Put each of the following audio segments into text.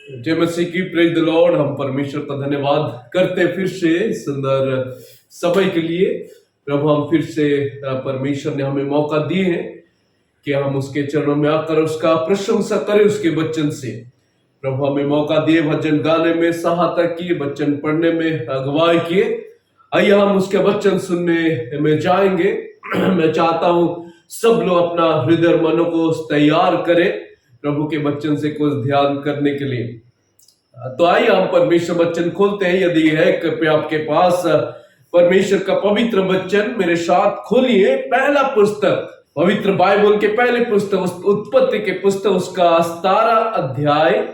जय मसीह की, praise the Lord. हम परमेश्वर का धन्यवाद करते फिर से सुंदर समय के लिए। प्रभु, हम फिर से परमेश्वर ने हमें मौका दिए हैं कि हम उसके चरणों में आकर उसका प्रशंसा करें उसके वचन से। प्रभु हमें मौका दिए, भजन गाने में सहायता किए, वचन पढ़ने में अगुवाई किए। आइए हम उसके वचन सुनने में जाएंगे। मैं चाहता हूं सब लोग अपना हृदय और मनों को तैयार करें प्रभु के वचन से कुछ ध्यान करने के लिए। तो आइए हम परमेश्वर वचन खोलते हैं। यदि है कृपया आपके पास परमेश्वर का पवित्र वचन मेरे साथ खोलिए। पहला पुस्तक, पवित्र बाइबल के पहले पुस्तक, उत्पत्ति के पुस्तक, उसका 17 अध्याय,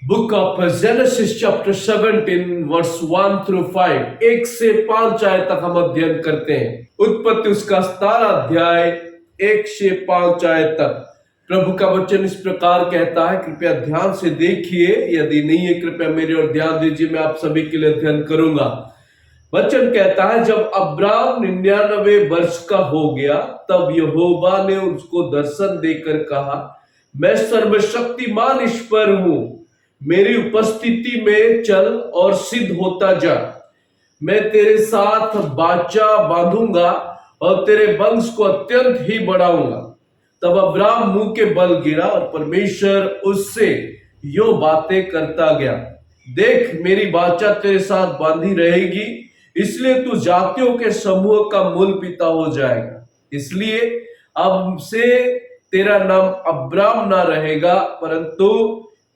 book of Genesis chapter 17 verse 1 through 5, 1 से 5 आयत तक हम अध्ययन करते हैं। उत्पत्ति उसका 17 अध्याय 1 से 5 आयत तक प्रभु का वचन इस प्रकार कहता है। कृपया ध्यान से देखिए, यदि नहीं है कृपया मेरे और ध्यान दीजिए, मैं आप सभी के लिए अध्ययन करूंगा। वचन कहता है, जब अब्राम 99 वर्ष का हो गया तब यहोवा ने उसको दर्शन देकर कहा, मैं सर्वशक्तिमान ईश्वर हूं, मेरी उपस्थिति में चल और सिद्ध होता जा। मैं तेरे साथ वाचा बांधूंगा और तेरे वंश को अत्यंत ही बढ़ाऊंगा। तब अब्राम मुंह के बल गिरा और परमेश्वर उससे यो बातें करता गया, देख मेरी वाचा तेरे साथ बांधी रहेगी, इसलिए तू जातियों के समूह का मूल पिता हो जाएगा। इसलिए अब से तेरा नाम अब्राम ना रहेगा, परंतु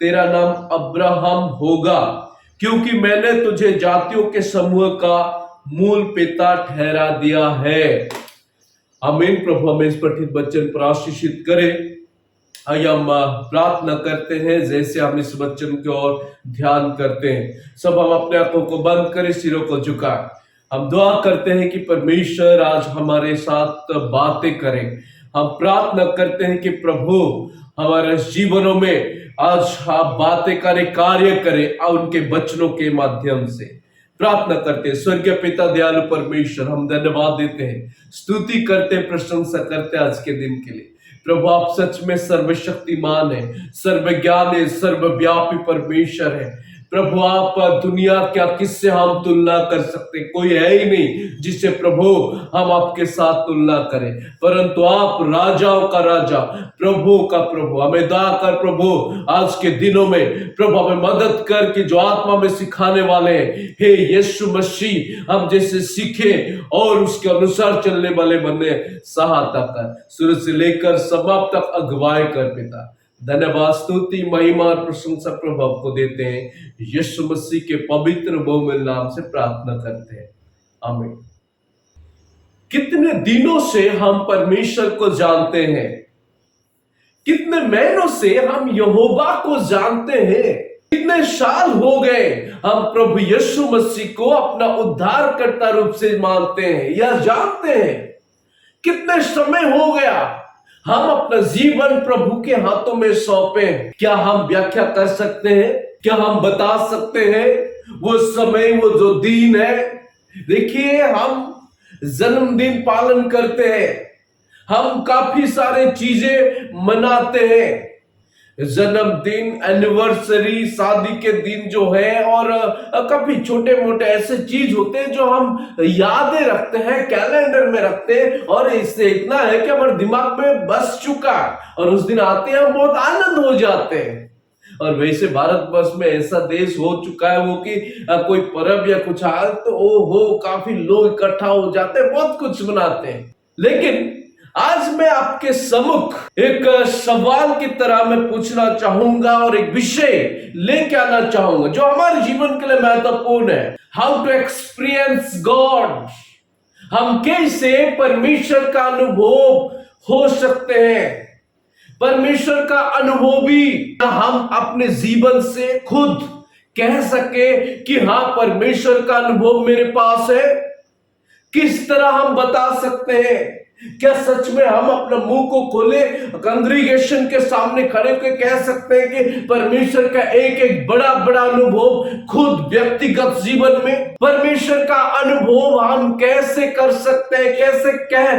तेरा नाम अब्राहम होगा, क्योंकि मैंने तुझे जातियों के समूह का मूल पिता ठहरा दिया है। आमीन। प्रभु हमें इस पठित वचन पर आशीषित करे। आइए हम प्रार्थना करते हैं जैसे हम इस वचन की ओर ध्यान करते हैं। सब हम अपने आंखों को बंद करें, सिरों को झुकाएं। हम दुआ करते हैं कि परमेश्वर आज हमारे साथ बातें करें। हम प्रार्थना करते हैं कि प्रभु हमारे जीवनों में आज आप बातें करें, कार्य करें और उनके वचनों के माध्यम से। प्रार्थना करते हैं। स्वर्गीय पिता दयालु परमेश्वर, हम धन्यवाद देते हैं, स्तुति करते, प्रशंसा करते आज के दिन के लिए। प्रभु आप सच में सर्वशक्तिमान है, सर्वज्ञान है, सर्वव्यापी परमेश्वर है। प्रभु आप दुनिया क्या किससे हम तुलना कर सकते, कोई है ही नहीं जिससे प्रभु हम आपके साथ तुलना करें। परंतु आप राजाओं का राजा, प्रभु का प्रभु, हमें दया कर प्रभु आज के दिनों में प्रभु हमें मदद कर कि जो आत्मा में सिखाने वाले हैं, हे यीशु मसीह, हम जैसे सीखे और उसके अनुसार चलने वाले बनने सहायता कर। शुरू से लेकर समाप्त तक अगुवाई कर पिता। धन्यवाद, स्तुति, महिमा और प्रशंसा प्रभु आपको देते हैं। यीशु मसीह के पवित्र बहुमूल्य नाम से प्रार्थना करते हैं, आमीन। कितने दिनों से हम परमेश्वर को जानते हैं, कितने महीनों से हम यहोवा को जानते हैं, कितने साल हो गए हम प्रभु यीशु मसीह को अपना उद्धारकर्ता रूप से मानते हैं या जानते हैं। कितने समय हो गया हम अपना जीवन प्रभु के हाथों में सौंपे। क्या हम व्याख्या कर सकते हैं? क्या हम बता सकते हैं वो समय, वो जो दिन है? देखिए, हम जन्मदिन पालन करते हैं, हम काफी सारे चीजें मनाते हैं, जन्मदिन, एनिवर्सरी, शादी के दिन जो है, और काफी छोटे मोटे ऐसे चीज होते हैं जो हम यादें रखते हैं, कैलेंडर में रखते हैं, और इससे इतना है कि हमारे दिमाग में बस चुका, और उस दिन आते हैं हम बहुत आनंद हो जाते हैं। और वैसे भारतवर्ष में ऐसा देश हो चुका है वो कि कोई पर्व या कुछ आए तो ओहो काफी लोग इकट्ठा हो जाते हैं, बहुत कुछ मनाते हैं। लेकिन आज मैं आपके सम्मुख एक सवाल की तरह मैं पूछना चाहूंगा और एक विषय लेके आना चाहूंगा जो हमारे जीवन के लिए महत्वपूर्ण है। How to experience God. हम कैसे परमेश्वर का अनुभव हो सकते हैं, परमेश्वर का अनुभव भी हम अपने जीवन से खुद कह सके कि हाँ परमेश्वर का अनुभव मेरे पास है। किस तरह हम बता सकते हैं? क्या सच में हम अपना मुंह को खोले कांग्रीगेशन के सामने खड़े होकर कह सकते हैं कि परमेश्वर का एक एक बड़ा बड़ा अनुभव खुद व्यक्तिगत जीवन में? परमेश्वर का अनुभव हम कैसे कर सकते हैं, कैसे कह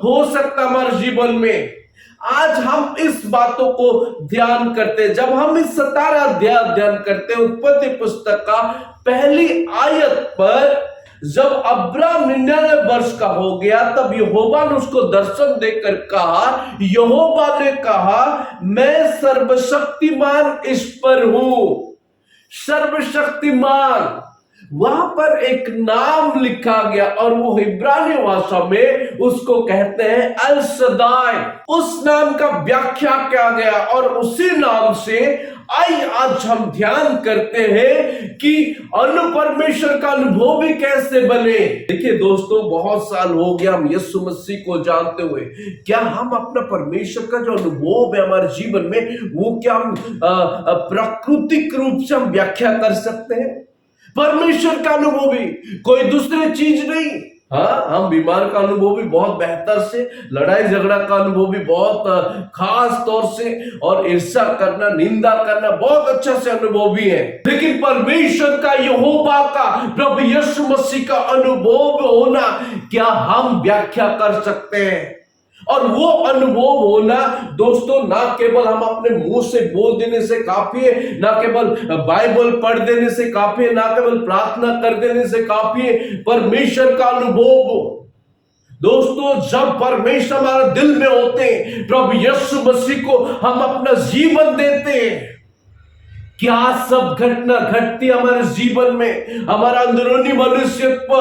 हो सकता हमारे जीवन में? आज हम इस बातों को ध्यान करते हैं। जब हम इस 17 अध्याय ध्यान करते हैं उत्पत्ति पुस्तक का पहली आयत पर, जब अब्राम 99 वर्ष का हो गया तब यहोवा ने उसको दर्शन देकर कहा, यहोवा ने कहा मैं सर्वशक्तिमान ईश्वर हूं। सर्वशक्तिमान, वहां पर एक नाम लिखा गया और वो इब्रानी भाषा में उसको कहते हैं अल सदाई। उस नाम का व्याख्या किया गया और उसी नाम से आज हम ध्यान करते हैं कि परमेश्वर का अनुभव भी कैसे बने। देखिए दोस्तों, बहुत साल हो गया हम यीशु मसीह को जानते हुए, क्या हम अपना परमेश्वर का जो अनुभव है हमारे जीवन में, वो क्या हम प्राकृतिक रूप से हम व्याख्या कर सकते हैं? परमेश्वर का अनुभव भी कोई दूसरी चीज नहीं। हाँ, हम बीमार का अनुभव भी बहुत बेहतर से, लड़ाई झगड़ा का अनुभव भी बहुत खास तौर से, और ईर्ष्या करना, निंदा करना बहुत अच्छा से अनुभव भी है। लेकिन परमेश्वर का, यहोवा का, प्रभु यीशु मसीह का अनुभव होना क्या हम व्याख्या कर सकते हैं? और वो अनुभव होना दोस्तों, ना केवल हम अपने मुंह से बोल देने से काफी है, ना केवल बाइबल पढ़ देने से काफी है, ना केवल प्रार्थना कर देने से काफी है। परमेश्वर का अनुभव दोस्तों, जब परमेश्वर हमारे दिल में होते हैं, प्रभु यीशु मसीह को हम अपना जीवन देते हैं, क्या सब घटना घटती हमारे जीवन में, हमारा अंदरूनी मनुष्यत्व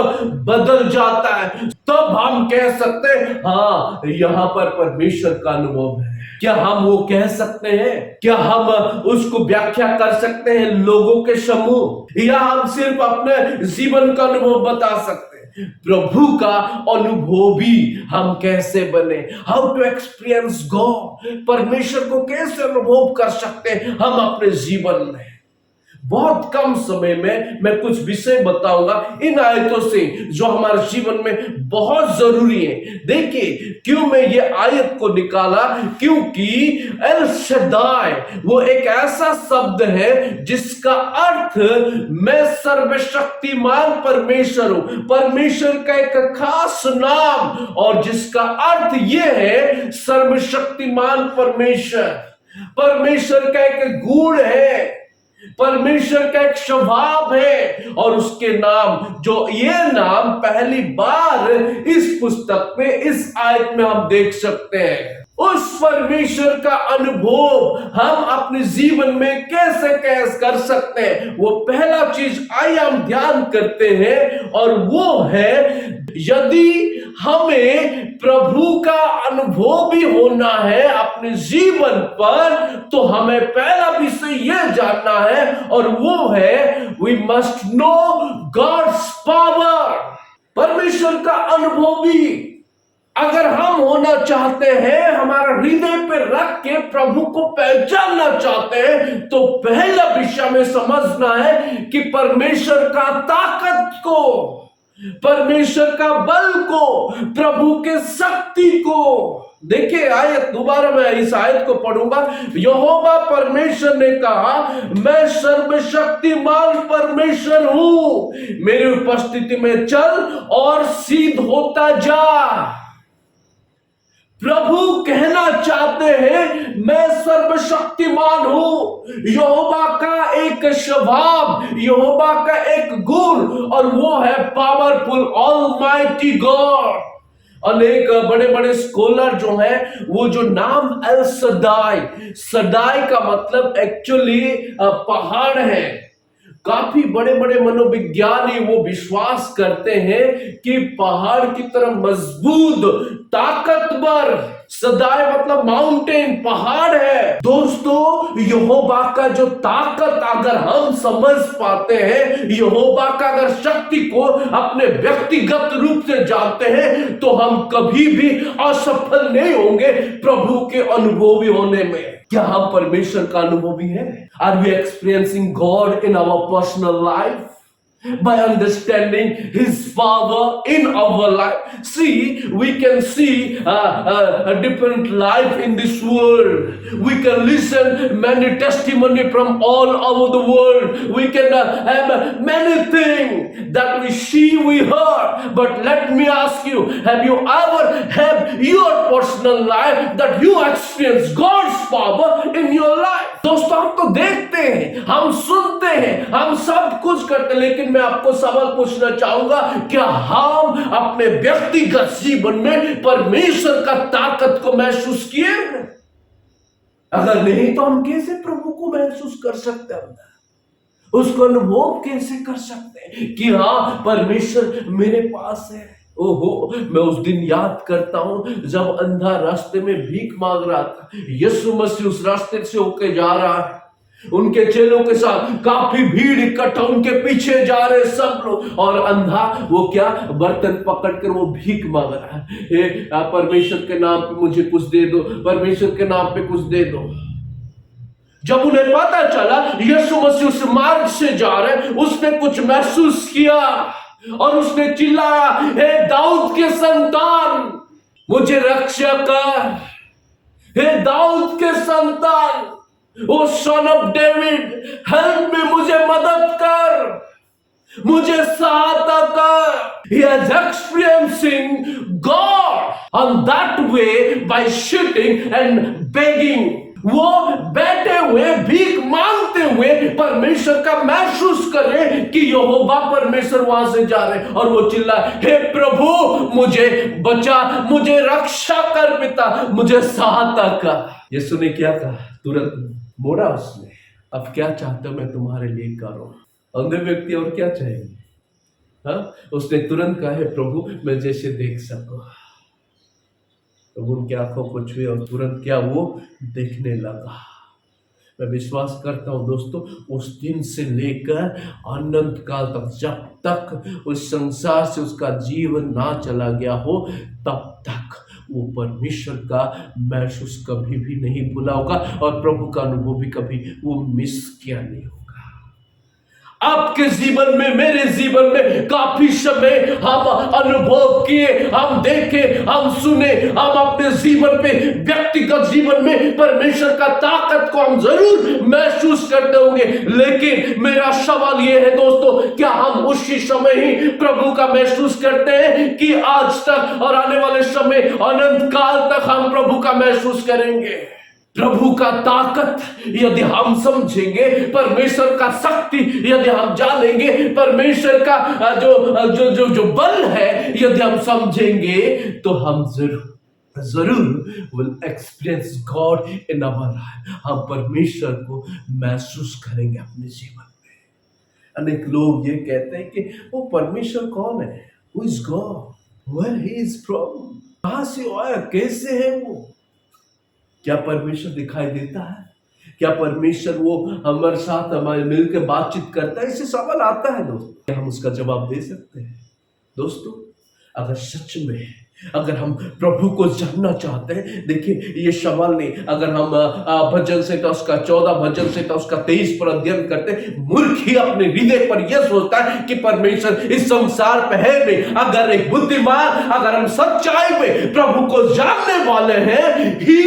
बदल जाता है, तब हम कह सकते हैं हाँ, यहां पर परमेश्वर का अनुभव है। क्या हम वो कह सकते हैं? क्या हम उसको व्याख्या कर सकते हैं लोगों के समूह, या हम सिर्फ अपने जीवन का अनुभव बता सकते हैं? प्रभु का अनुभवी हम कैसे बने? हाउ टू एक्सपीरियंस गॉड, परमेश्वर को कैसे अनुभव कर सकते हैं हम अपने जीवन में? बहुत कम समय में मैं कुछ विषय बताऊंगा इन आयतों से जो हमारे जीवन में बहुत जरूरी है। देखिए क्यों मैं ये आयत को निकाला, क्योंकि एल शद्दाई वो एक ऐसा शब्द है जिसका अर्थ मैं सर्वशक्तिमान परमेश्वर हूं, परमेश्वर का एक खास नाम, और जिसका अर्थ ये है सर्वशक्तिमान परमेश्वर। परमेश्वर का एक गुण है, परमेश्वर का एक स्वभाव है, और उसके नाम, जो ये नाम पहली बार इस पुस्तक में, इस आयत में हम देख सकते हैं। उस परमेश्वर का अनुभव हम अपने जीवन में कैसे कर सकते हैं, वो पहला चीज आइए हम ध्यान करते हैं, और वो है यदि हमें प्रभु का अनुभव भी होना है अपने जीवन पर, तो हमें पहला विषय यह जानना है, और वो है we must know God's power. परमेश्वर का अनुभव भी अगर हम होना चाहते हैं, हमारा हृदय पे रख के प्रभु को पहचानना चाहते हैं, तो पहला विषय में समझना है कि परमेश्वर का ताकत को, परमेश्वर का बल को, प्रभु के शक्ति को। देखिए आयत, दोबारा मैं इस आयत को पढ़ूंगा। यहोवा परमेश्वर ने कहा मैं सर्वशक्तिमान परमेश्वर हूं, मेरी उपस्थिति में चल और सिद्ध होता जा। प्रभु कहना चाहते हैं मैं सर्वशक्तिमान हूं। यहोवा का एक स्वभाव, यहोवा का एक गुण, और वो है पावरफुल, ऑलमाइटी गॉड। अनेक बड़े बड़े स्कॉलर जो हैं, वो जो नाम एल सदाई, सदाई का मतलब एक्चुअली पहाड़ है। काफी बड़े बड़े मनोविज्ञानी वो विश्वास करते हैं कि पहाड़ की तरह मजबूत, ताकतवर, सदाई मतलब माउंटेन, पहाड़ है। दोस्तों यहोवा का जो ताकत अगर हम समझ पाते हैं, यहोवा का अगर शक्ति को अपने व्यक्तिगत रूप से जानते हैं, तो हम कभी भी असफल नहीं होंगे प्रभु के अनुभवी होने में। क्या हम परमेश्वर का अनुभवी हैं? Are we experiencing God in our personal life? by understanding His power in our life. See, we can see a different life in this world. We can listen many testimony from all over the world. We can have many things that we see, we heard. But let me ask you, have you ever had your personal life that you experience God's power in your life? दोस्तों, हम तो देखते हैं, हम सुनते हैं, हम सब कुछ करते हैं, लेकिन मैं आपको सवाल पूछना चाहूंगा, क्या हम अपने व्यक्तिगत जीवन में परमेश्वर का ताकत को महसूस किए? अगर नहीं तो हम कैसे प्रभु को महसूस कर सकते हैं, उसको अनुभव कैसे कर सकते हैं कि हाँ, परमेश्वर मेरे पास है? ओहो, मैं उस दिन याद करता हूं जब अंधा रास्ते में भीख मांग रहा था। यीशु मसीह उस रास्ते से होके जा रहा है, उनके चेलों के साथ काफी भीड़ इकट्ठा, उनके पीछे जा रहे सब लोग, और अंधा वो क्या, बर्तन पकड़कर वो भीख मांग रहा है, हे परमेश्वर के नाम पे मुझे कुछ दे दो, परमेश्वर के नाम पे कुछ दे दो। जब उन्हें पता चला यीशु मसीह उस मार्ग से जा रहे, उसने कुछ महसूस किया और उसने चिल्लाया, हे दाऊद के संतान, मुझे रक्षा कर। हे दाऊद के संतान, O son of David, help me, मुझे मदद कर, मुझे सहायता कर। He is experiencing God on that way by shouting and begging. वो बैठे हुए भीख मांगते हुए परमेश्वर का महसूस करे कि यहोवा परमेश्वर वहां से जा रहे, और वो चिल्लाए, हे प्रभु मुझे बचा, मुझे रक्षा कर पिता, मुझे सहायता कर। यीशु ने क्या कहा? तुरंत मोड़ा उसने, अब क्या चाहते हो मैं तुम्हारे लिए करूं? अंधे व्यक्ति और क्या चाहिए? हाँ, उसने तुरंत कहा, है प्रभु मैं जैसे देख सकूं। तो उनकी आंखों को छुए और तुरंत क्या, वो देखने लगा। मैं विश्वास करता हूं दोस्तों, उस दिन से लेकर अनंत काल तक, जब तक उस संसार से उसका जीवन ना चला गया हो, तब तक वो परमेश्वर का महसूस कभी भी नहीं भूला होगा, और प्रभु का अनुभव भी कभी वो मिस किया नहीं होगा। आपके जीवन में, मेरे जीवन में काफी समय हम अनुभव किए, हम देखे, हम सुने, हम अपने जीवन पे, व्यक्तिगत जीवन में परमेश्वर का ताकत को हम जरूर महसूस करते होंगे। लेकिन मेरा सवाल यह है दोस्तों, क्या हम उसी समय ही प्रभु का महसूस करते हैं कि आज तक और आने वाले समय अनंत काल तक हम प्रभु का महसूस करेंगे? प्रभु का ताकत यदि हम समझेंगे, परमेश्वर का शक्ति यदि हम जानेंगे, परमेश्वर का जो बल है यदि हम समझेंगे, तो हम जरूर will experience God in our life. हम परमेश्वर को महसूस करेंगे अपने जीवन में। अनेक लोग ये कहते हैं कि वो परमेश्वर कौन है? Who is God? Where he is from? कहां से आया? कैसे है वो? क्या परमेश्वर दिखाई देता है? क्या परमेश्वर वो हमारे साथ, हमारे मिलकर बातचीत करता है? इससे सवाल आता है दोस्तों, क्या हम उसका जवाब दे सकते हैं? दोस्तों, अगर सच में अगर हम प्रभु को जानना चाहते हैं, देखिए ये सवाल नहीं, अगर हम भजन संहिता उसका 14, भजन संहिता उसका 23 पर अध्ययन करते, मूर्ख ही अपने हृदय पर यह सोचता है कि परमेश्वर इस संसार पे है नहीं। अगर एक बुद्धिमान, अगर हम सच्चाई में प्रभु को जानने वाले हैं, he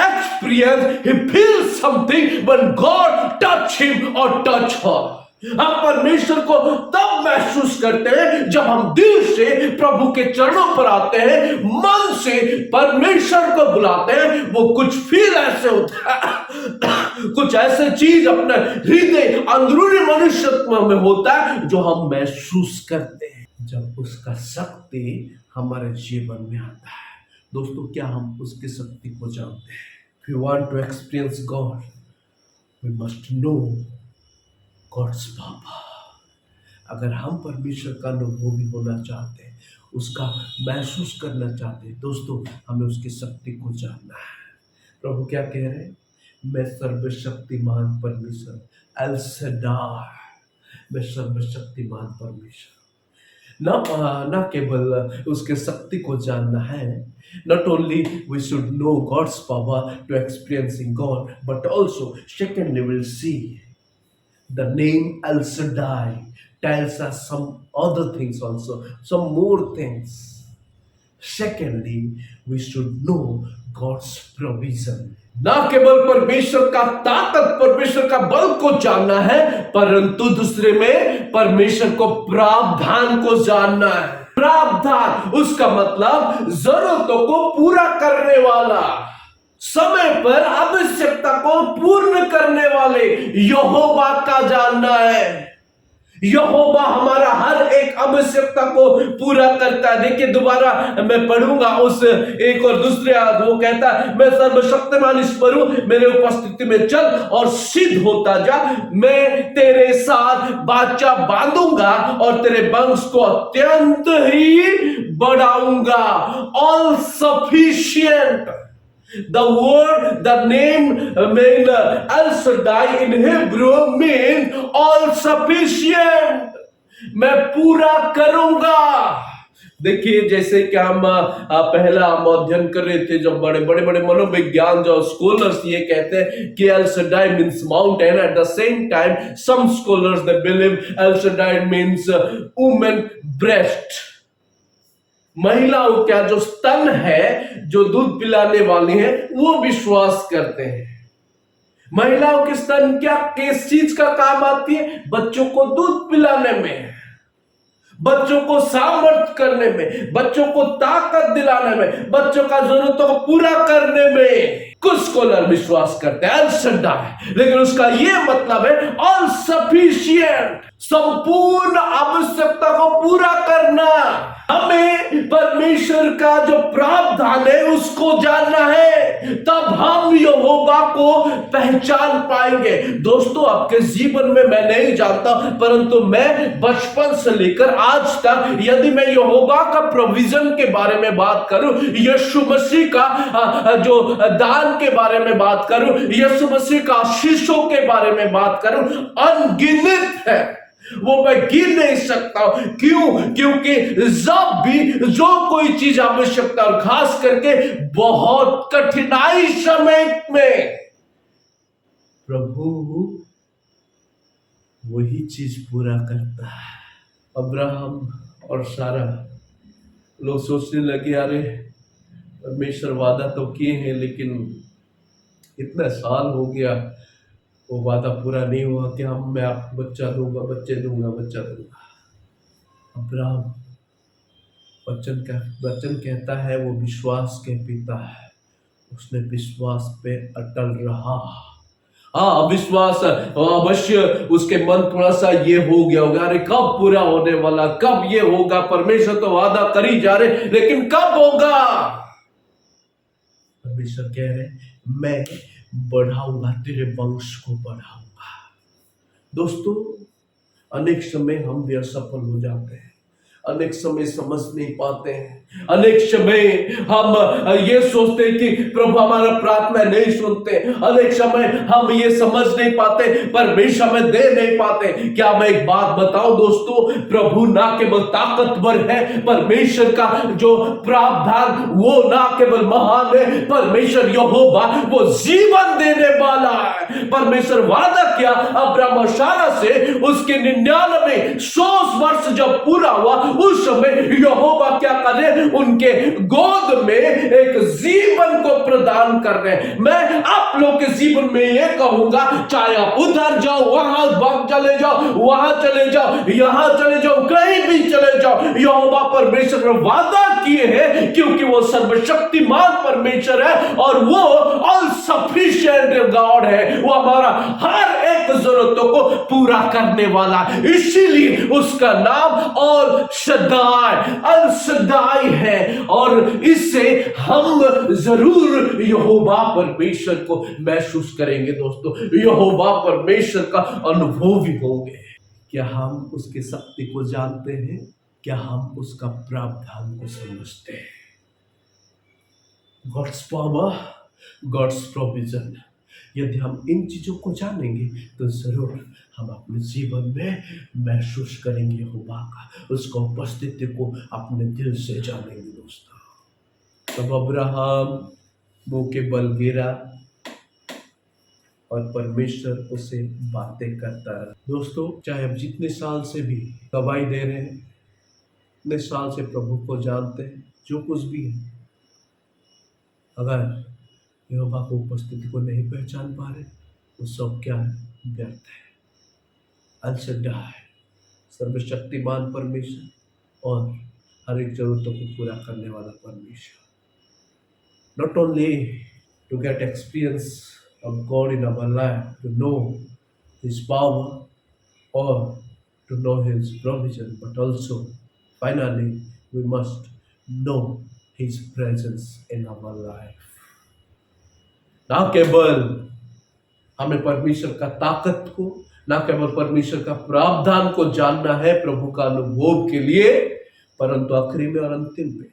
experience, he feels something when God touch him or touch her। हम परमेश्वर को तब महसूस करते हैं जब हम दिल से प्रभु के चरणों पर आते हैं, मन से परमेश्वर को बुलाते हैं। वो कुछ फील ऐसे होता है, कुछ ऐसे चीज अपने हृदय, अंदरूनी मनुष्यत्व में होता है जो हम महसूस करते हैं जब उसका शक्ति हमारे जीवन में आता है। दोस्तों, क्या हम उसकी शक्ति को जानते हैं? If you want to experience God, we must know God's power। अगर हम परमेश्वर का अनुभवी होना चाहते हैं, उसका महसूस करना चाहते हैं, दोस्तों हमें उसकी शक्ति को जानना है। प्रभु क्या कह रहे हैं? मैं सर्वशक्तिमान परमेश्वर, एल शड्डाई, मैं सर्वशक्तिमान परमेश्वर। ना केवल उसके शक्ति को जानना है, not only we should know God's power to experiencing God, but also secondly we'll see the name El Shaddai tells us some other things also, some more things. Secondly, we should know God's provision. ना केवल परमेश्वर का ताकत, परमेश्वर का बल को जानना है, परंतु दूसरे में परमेश्वर को प्रावधान को जानना है। प्रावधान, उसका मतलब जरूरतों को पूरा करने वाला, समय पर आवश्यकता को पूर्ण करने वाले यहोवा का जानना है। यहोवा हमारा हर एक आवश्यकता को पूरा करता है। देखिए, दोबारा मैं पढ़ूंगा उस एक और दूसरे वो कहता है, मैं सर्वशक्तिमान ईश्वर हूं, मेरे उपस्थिति में चल और सिद्ध होता जा, मैं तेरे साथ वाचा बांधूंगा और तेरे वंश को अत्यंत ही बढ़ाऊंगा। All sufficient, the word, the name mean El Shaddai in Hebrew means all sufficient. मैं पूरा करूंगा। देखिए, जैसे कि हम पहला हम अध्ययन कर रहे थे, जब बड़े बड़े मनोविज्ञान जो स्कॉलर्स ये कहते हैं कि El Shaddai means mountain, at the same time some scholars they believe El Shaddai means women breast. महिलाओं का जो स्तन है, जो दूध पिलाने वाली है, वो विश्वास करते हैं। महिलाओं के स्तन क्या किस चीज का काम आती है? बच्चों को दूध पिलाने में, बच्चों को सामर्थ्य करने में, बच्चों को ताकत दिलाने में, बच्चों का जरूरतों को पूरा करने में कुछ स्कॉलर विश्वास करते हैं एल शड्डाई, लेकिन उसका यह मतलब है ऑल सफिशिएंट, संपूर्ण आवश्यकता को पूरा करना। हमें परमेश्वर का जो प्रावधान है उसको जानना है, तब हम यहोवा को पहचान पाएंगे। दोस्तों, आपके जीवन में मैं नहीं जानता, परंतु मैं बचपन से लेकर आज तक यदि मैं यहोवा का प्रोविजन के बारे में बात करूं, यीशु मसीह का जो दान के बारे में बात करूं, यीशु मसीह का आशीषों के बारे में बात करूं, अनगिनत है, वो मैं गिन नहीं सकता। क्यों? क्योंकि जब भी जो कोई चीज आवश्यकता, और खास करके बहुत कठिनाई समय में, प्रभु वही चीज पूरा करता है। अब्राहम और सारा लोग सोचने लगे, अरे परमेश्वर वादा तो किए हैं, लेकिन इतना साल हो गया, वो वादा पूरा नहीं हुआ कि मैं आपको बच्चा दूंगा, बच्चा दूंगा। अब्राहम वचन कहता है वो विश्वास के पिता है, उसने विश्वास पे अटल रहा। विश्वास अवश्य उसके मन थोड़ा सा ये हो गया होगा, अरे कब पूरा होने वाला, कब ये होगा, परमेश्वर तो वादा कर ही जा रहे, लेकिन कब होगा? परमेश्वर कह रहे, मैं बढ़ाऊंगा, तेरे वंश को बढ़ाऊंगा। दोस्तों, अनेक समय हम भी असफल हो जाते हैं, अनेक समय समझ नहीं पाते हैं, अनेक समय हम ये सोचते हैं कि प्रभु हमारा प्रार्थना नहीं सुनते, अनेक समय हम ये समझ नहीं पाते, परमेश्वर हमें दे नहीं पाते। क्या मैं एक बात बताऊं दोस्तों, प्रभु ना केवल ताकतवर है, परमेश्वर का जो प्रावधान वो ना केवल महान है, परमेश्वर यहोवा वो जीवन देने वाला है। परमेश्वर वादा किया अब्राहम और सारा से, उसके 99 वर्ष जब पूरा हुआ, उस समय यहोवा क्या करे, उनके गोद में एक जीवन को प्रदान कर रहे हैं। मैं आप लोग के जीवन में ये कहूंगा, चाहे आप उधर जाओ, वहां भाग चले जाओ, वहां चले जाओ, यहां चले जाओ, कहीं भी चले जाओ, यहोवा परमेश्वर ने वादा किए हैं, क्योंकि वो सर्वशक्तिमान परमेश्वर है और वो ऑल सफिशिएंट गॉड है। वो हमारा हर एक जरूरतों को पूरा करने वाला, इसीलिए उसका नाम ऑल शद्दाई, अल शद्दाई है। और इससे हम जरूर यहोवा परमेश्वर को महसूस करेंगे दोस्तों, यहोवा परमेश्वर का अनुभवी होंगे। क्या हम उसकी शक्ति को जानते हैं? क्या हम उसका प्रावधान को समझते हैं? गॉड्स पावर, गॉड्स प्रोविजन, यदि हम इन चीजों को जानेंगे तो जरूर हम अपने जीवन में महसूस करेंगे यहोवा का, उसका उपस्थिति को अपने दिल से जानेंगे दोस्तों। तब अब्राहम मुंह के बल गिरा और परमेश्वर उसे बातें करता है। दोस्तों, चाहे हम जितने साल से भी गवाही दे रहे हैं, इतने साल से प्रभु को जानते हैं, जो कुछ भी है, अगर यहोवा की उपस्थिति को नहीं पहचान पा रहे, तो सब क्या है? व्यर्थ है। अल शद्दाई, सर्वशक्तिमान परमेश्वर और हर एक जरूरतों को पूरा करने वाला परमेश्वर। Not only to get experience of God in our life, to know His power or to know His provision, but also finally we must know His presence in our life. ना केवल हमें परमेश्वर का ताकत को, ना केवल परमेश्वर का प्रावधान को जानना है प्रभु का अनुभव के लिए, परंतु आखिरी में और अंतिम में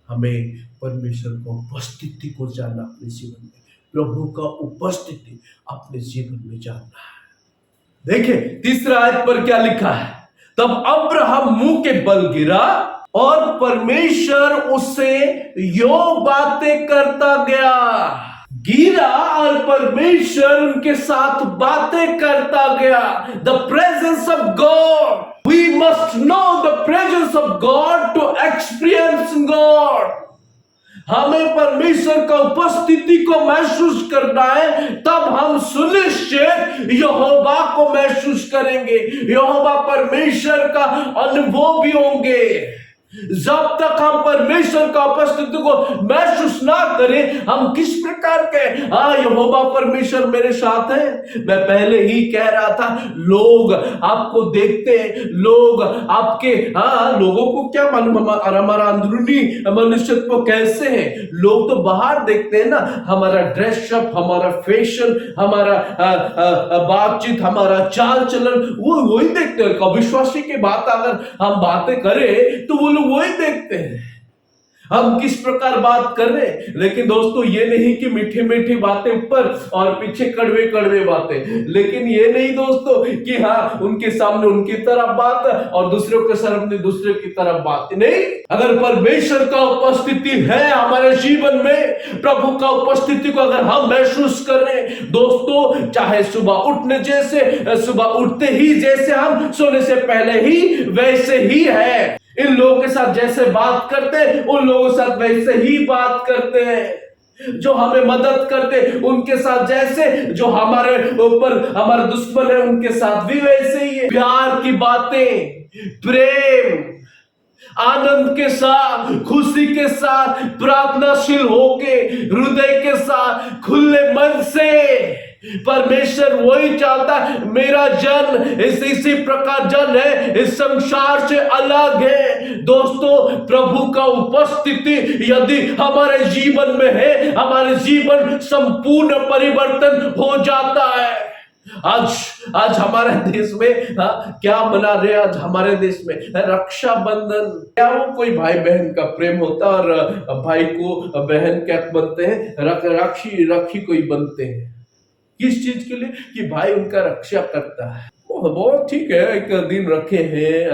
हमें परमेश्वर को उपस्थिति को जानना, अपने जीवन में प्रभु का उपस्थिति अपने जीवन में जानना है। देखिए तीसरा आयत पर क्या लिखा है? तब अब्राहम मुंह के बल गिरा और परमेश्वर उससे यो बातें करता गया। गिरा और परमेश्वर उनके साथ बातें करता गया। The presence of God, we must know the presence of God to experience God. हमें परमेश्वर का उपस्थिति को महसूस करना है, तब हम सुनिश्चित यहोवा को महसूस करेंगे, यहोवा परमेश्वर का अनुभव भी होंगे। जब तक हम परमेश्वर का उपस्थिति को महसूस ना करें, हम किस प्रकार के यहोवा परमेश्वर मेरे साथ है। मैं पहले ही कह रहा था, लोग आपको देखते हैं, लोग आपके लोगों को क्या मालूम हमारा अंदरूनी मनुष्यत्व कैसे है। लोग तो बाहर देखते हैं ना, हमारा ड्रेसअप, हमारा फैशन, हमारा बातचीत, हमारा चाल चलन, वो वही देखते हैं। अविश्वासी की बात अगर हम बातें करें तो वो लोग वही देखते हैं हम किस प्रकार बात कर रहे हैं। लेकिन दोस्तों, ये नहीं कि मीठी मीठी बातें ऊपर और पीछे कड़वे कड़वे बातें, लेकिन ये नहीं दोस्तों कि उनके सामने उनकी तरफ बात और दूसरों के सामने दूसरे की तरफ बात नहीं। अगर परमेश्वर का उपस्थिति है हमारे जीवन में, प्रभु का उपस्थिति को अगर हम महसूस कर रहे हैं दोस्तों, चाहे सुबह उठने जैसे, सुबह उठते ही जैसे हम सोने से पहले ही वैसे ही है। इन लोगों के साथ जैसे बात करते हैं, उन लोगों के साथ वैसे ही बात करते हैं। जो हमें मदद करते उनके साथ जैसे, जो हमारे ऊपर हमारे दुश्मन है उनके साथ भी वैसे ही है। प्यार की बातें, प्रेम, आनंद के साथ, खुशी के साथ, प्रार्थनाशील होके, हृदय के साथ, खुले मन से। परमेश्वर वही चाहता है, मेरा जन इसी प्रकार जन है, इस संसार से अलग है। दोस्तों, प्रभु का उपस्थिति यदि हमारे जीवन में है, हमारे जीवन संपूर्ण परिवर्तन हो जाता है। आज हमारे देश में क्या मना रहे? आज हमारे देश में रक्षाबंधन। क्या वो कोई भाई बहन का प्रेम होता और भाई को बहन क्या बनते हैं? राखी कोई बनते हैं। किस चीज के लिए? कि भाई उनका रक्षा करता है। बहुत ठीक है, एक दिन रखे हैं,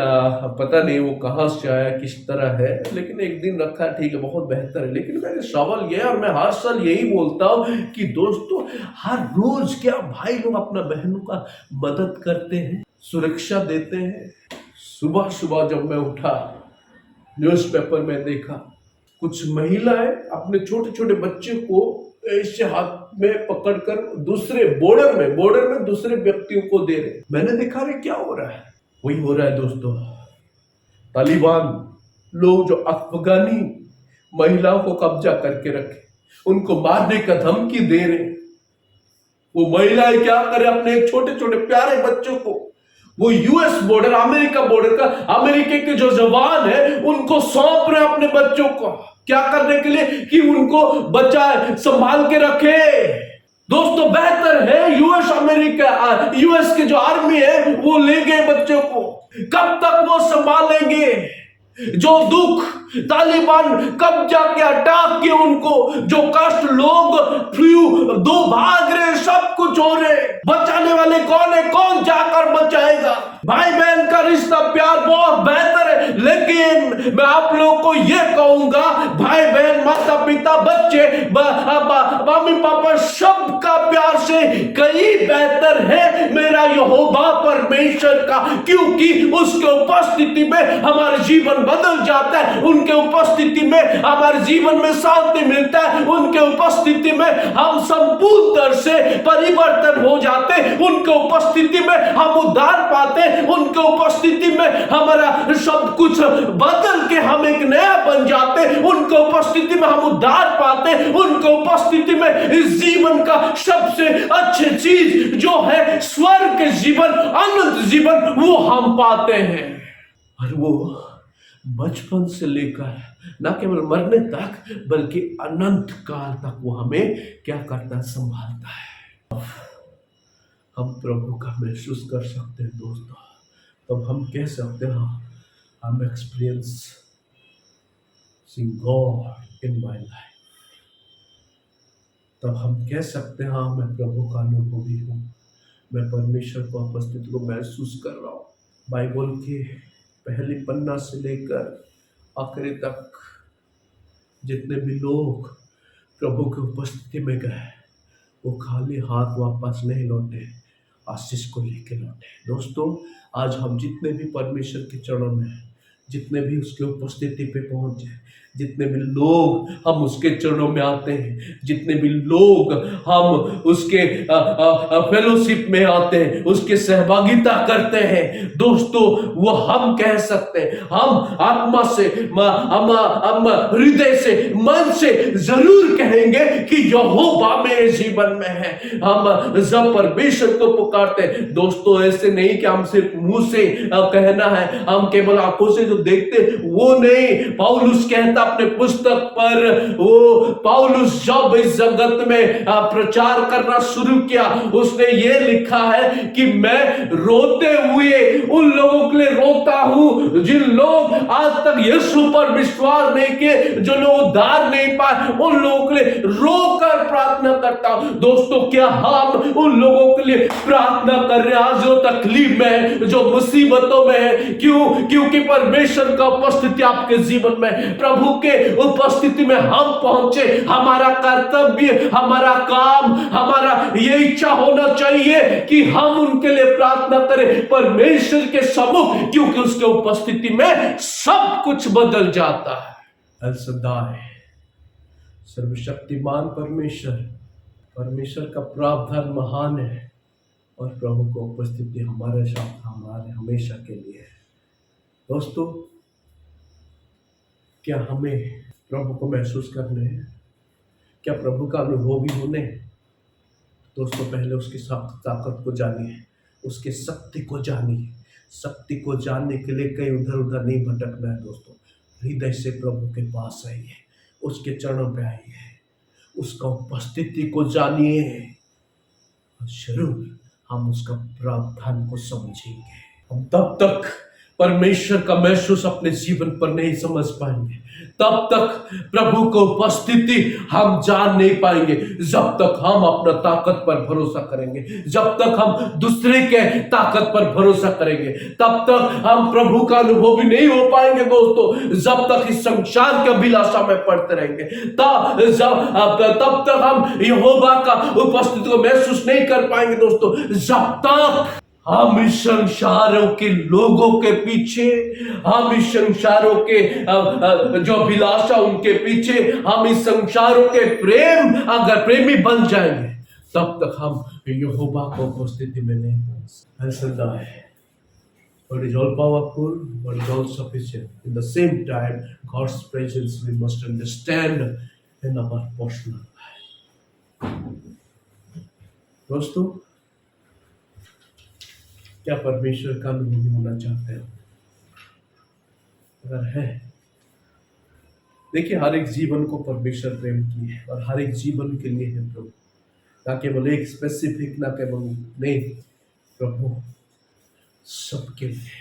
पता नहीं वो कहाँ से आया, किस तरह है, लेकिन एक दिन रखा, ठीक है, बहुत बेहतर है। लेकिन मेरे सवाल ये है, और मैं हर साल यही बोलता हूँ कि दोस्तों, हर रोज क्या भाई लोग अपना बहनों का मदद करते हैं, सुरक्षा देते हैं? सुबह सुबह जब मैं उठा, न्यूज़पेपर में देखा, कुछ महिलाएं अपने छोटे छोटे बच्चे को ऐसे हाथ में पकड़कर दूसरे बॉर्डर में दूसरे व्यक्तियों को दे रहे। मैंने देखा रे क्या हो रहा है? वही हो रहा है दोस्तों, तालिबान लोग जो अफगानी महिलाओं को कब्जा करके रखे, उनको मारने का धमकी दे रहे। वो महिलाएं क्या करें? अपने छोटे छोटे प्यारे बच्चों को वो यूएस बॉर्डर, अमेरिका बॉर्डर का, अमेरिका के जो जवान है उनको सौंप रहे अपने बच्चों को। क्या करने के लिए? कि उनको बचाए, संभाल के रखे। दोस्तों, बेहतर है यूएस के जो आर्मी है वो ले गए बच्चों को। कब तक वो संभालेंगे? जो दुख तालिबान कब्जा के हटा के उनको, जो कष्ट लोग दो भाग रहे, सब कुछ हो रहे, बचाने वाले कौन है? कौन जाकर बचाएगा? भाई बहन का फरिश्ता प्यार बहुत बेहतर है, लेकिन मैं आप लोगों को यह कहूंगा, भाई बहन, माता पिता, बच्चे, मम्मी पापा, सबका प्यार से कहीं बेहतर है मेरा यहोवा परमेश्वर का, क्योंकि उसके उपस्थिति में हमारे जीवन बदल जाता है, उनके उपस्थिति में हमारे जीवन में शांति मिलता है, उनके उपस्थिति में हम संपूर्ण तरह से परिवर्तन हो जाते, उनके उपस्थिति में हम उद्धार पाते, उनके उपस्थिति में हमारा सब कुछ बदल के हम एक नया बन जाते, उनके उपस्थिति में हम उद्धार पाते, उनके उपस्थिति में इस जीवन का सबसे अच्छी चीज जो है स्वर्ग के जीवन, अनंत जीवन, वो हम पाते हैं। और वो बचपन से लेकर न केवल मरने तक बल्कि अनंत काल तक वो हमें क्या करता है, संभालता है। हम प्रभु का महसूस कर सकते हैं दोस्तों, तब हम कह सकते हैं हम experience God in my life. तब हम कह सकते हैं मैं प्रभु का अनुभवी हूँ, मैं परमेश्वर की उपस्थिति को महसूस कर रहा हूँ। बाइबल के पहले पन्ना से लेकर आखिरी तक जितने भी लोग प्रभु की उपस्थिति में गए वो खाली हाथ वापस नहीं लौटे, आशीष को लेकर लौटे। दोस्तों, आज हम जितने भी परमेश्वर के चरणों में हैं, जितने भी उसके उपस्थिति पे पहुंचे, जितने भी लोग हम उसके चरणों में आते हैं, जितने भी लोग हम उसके फेलोशिप में आते हैं, उसके सहभागिता करते हैं, दोस्तों, वो हम कह सकते हैं, हम आत्मा से, हम हृदय से, मन से जरूर कहेंगे कि यहोवा मेरे जीवन में है। हम जब परमेश्वर को पुकारते हैं दोस्तों, ऐसे नहीं कि हम सिर्फ मुंह से कहना है, हम केवल आंखों से जो देखते वो नहीं। पौलुस कहता अपने पुस्तक पर, वो पौलुस जब इस जगत में प्रचार करना शुरू किया, उसने ये लिखा है कि मैं रोते हुए उन लोगों के लिए रोता हूं जिन लोग आज तक यीशु पर विश्वास नहीं किए, जो लोग उद्धार नहीं पाए, उन लोगों के लिए रोकर प्रार्थना करता हूं। दोस्तों, क्या हम उन लोगों के लिए प्रार्थना कर रहे हैं जो तकलीफ में है, जो मुसीबतों में है? क्यों? क्योंकि परमेश्वर का उपस्थिति आपके जीवन में, प्रभु के उपस्थिति में हम पहुंचे। हमारा कर्तव्य, हमारा काम, हमारा ये इच्छा होना चाहिए कि हम उनके लिए प्रार्थना करें परमेश्वर के सम्मुख, क्योंकि उसके उपस्थिति में सब कुछ बदल जाता है। एल शद्दाई, सर्वशक्तिमान परमेश्वर, परमेश्वर का प्रावधान महान है और प्रभु की उपस्थिति हमारे साथ, हमारे हमेशा के लिए है। दोस्तों, क्या हमें प्रभु को महसूस करने हैं? क्या प्रभु का अनुभवी होने? दोस्तों, पहले उसकी ताकत को जानिए, उसकी शक्ति को जानिए। शक्ति को जानने के लिए कहीं उधर उधर नहीं भटकना है दोस्तों, हृदय से प्रभु के पास आइए, उसके चरणों पे आइए, उसका उपस्थिति को जानिए, जरूर हम उसका प्रावधान को समझेंगे। हम तब तक परमेश्वर का महसूस अपने जीवन पर नहीं समझ पाएंगे, तब तक प्रभु को उपस्थिति हम जान नहीं पाएंगे, जब तक हम अपना ताकत पर भरोसा करेंगे, जब तक हम दूसरे के ताकत पर भरोसा करेंगे, तब तक हम प्रभु का अनुभवी नहीं हो पाएंगे दोस्तों। जब तक इस संसार के अभिलाषा में पड़ते रहेंगे, तब तक हम यहोवा का उपस्थिति को महसूस नहीं कर पाएंगे दोस्तों। जब तक हम इस संसारों के लोगों के पीछे, हम इस संसारों के जो अभिलाषा उनके पीछे, हम इस संसारों के प्रेम अगर प्रेमी बन जाएंगे, तब तक हम यहोवा को उपस्थिति में नहीं पहुंच सकते। But it is all powerful, but it is all sufficient. In the same time, God's presence we must understand in our personal life. दोस्तों, क्या परमेश्वर का अनुभवी होना चाहते हैं? अगर है, देखिए, हर एक जीवन को परमेश्वर प्रेम की है और हर एक जीवन के लिए है प्रभु, ना केवल एक स्पेसिफिक, ना केवल नहीं, प्रभु सबके लिए।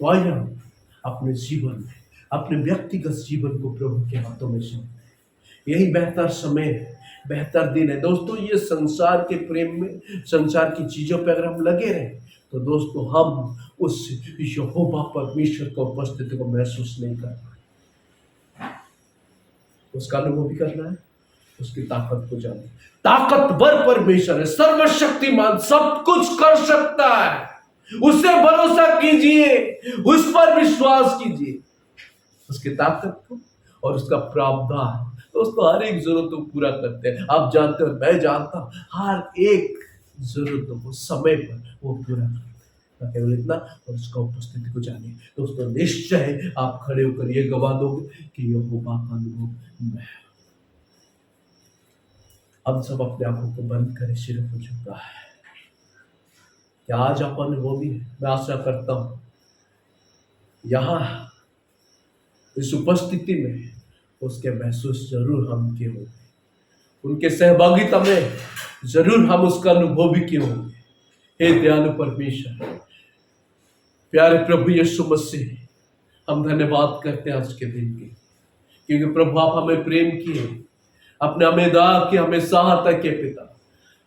तो आइए हम अपने जीवन में, अपने व्यक्तिगत जीवन को प्रभु के हाथों में सौंपते। यही बेहतर समय है, बेहतर दिन है दोस्तों। ये संसार के प्रेम में, संसार की चीजों पे अगर हम लगे रहें तो दोस्तों हम उस यहोवा परमेश्वर की उपस्थिति को महसूस नहीं कर पाए। उसका अनुभव भी करना है, उसकी ताकत को जाने। ताकतवर परमेश्वर है, सर्वशक्तिमान, सब कुछ कर सकता है। उससे भरोसा कीजिए, उस पर विश्वास कीजिए, उसकी ताकत को और उसका प्रावधान। दोस्तों हर एक जरूरत को पूरा करते हैं। आप जानते हो, मैं जानता हूं, हर एक जरूरत को समय पर वो पूरा करते हैं। केवल इतना, और उसका उपस्थिति को जानिए। दोस्तों निश्चय आप खड़े होकर ये गवाह दोगे कि यहोवा का अनुभव मैं। हम सब अपने आंखों को बंद करें, सिर को झुका है। क्या आज आप अनुभवी है? मैं आशा करता हूं यहां इस उपस्थिति में उसके महसूस जरूर हम किए होंगे, उनके सहभागिता में जरूर हम उसका अनुभव भी किए होंगे। हे दयालु परमेश्वर, प्यारे प्रभु यीशु मसीह, हम धन्यवाद करते हैं आज के दिन के, क्योंकि प्रभु आप हमें प्रेम किए, अपने हमें दान किए, हमें सहायता किए पिता,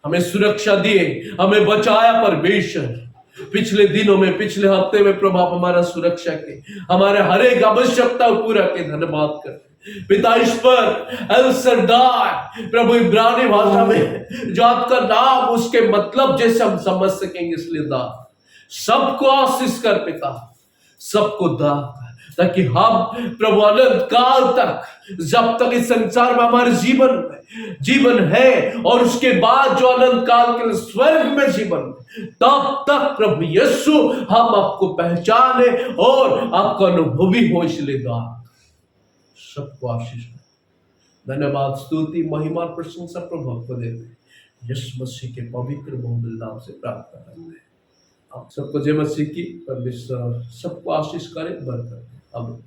हमें सुरक्षा दिए, हमें बचाया परमेश्वर। पिछले दिनों में, पिछले हफ्ते में प्रभु आप हमारा सुरक्षा के, हमारे हर एक आवश्यकता पूरा के धन्यवाद करते पिता। इस पर एल सरदार प्रभु इब्रानी भाषा में जो आपका नाम, उसके मतलब जैसे हम समझ सकेंगे, इसलिए दान सबको आशीष कर पिता, सबको दान, ताकि हम प्रभु अनंत काल तक, जब तक इस संसार में हमारे जीवन है और उसके बाद जो अनंत काल के लिए स्वर्ग में जीवन, तब तक प्रभु यीशु हम आपको पहचाने और आपका अनुभवी हो। इसलिए दान सबको आशीष, धन्यवाद, स्तुति, महिमा, प्रशंसा प्रभु आपको देते यीशु मसीह के पवित्र बहुमूल्य नाम से प्रार्थना करते हैं। आप सबको जय मसीह की, परमेश्वर सबको आशीष करे, बरकत। अब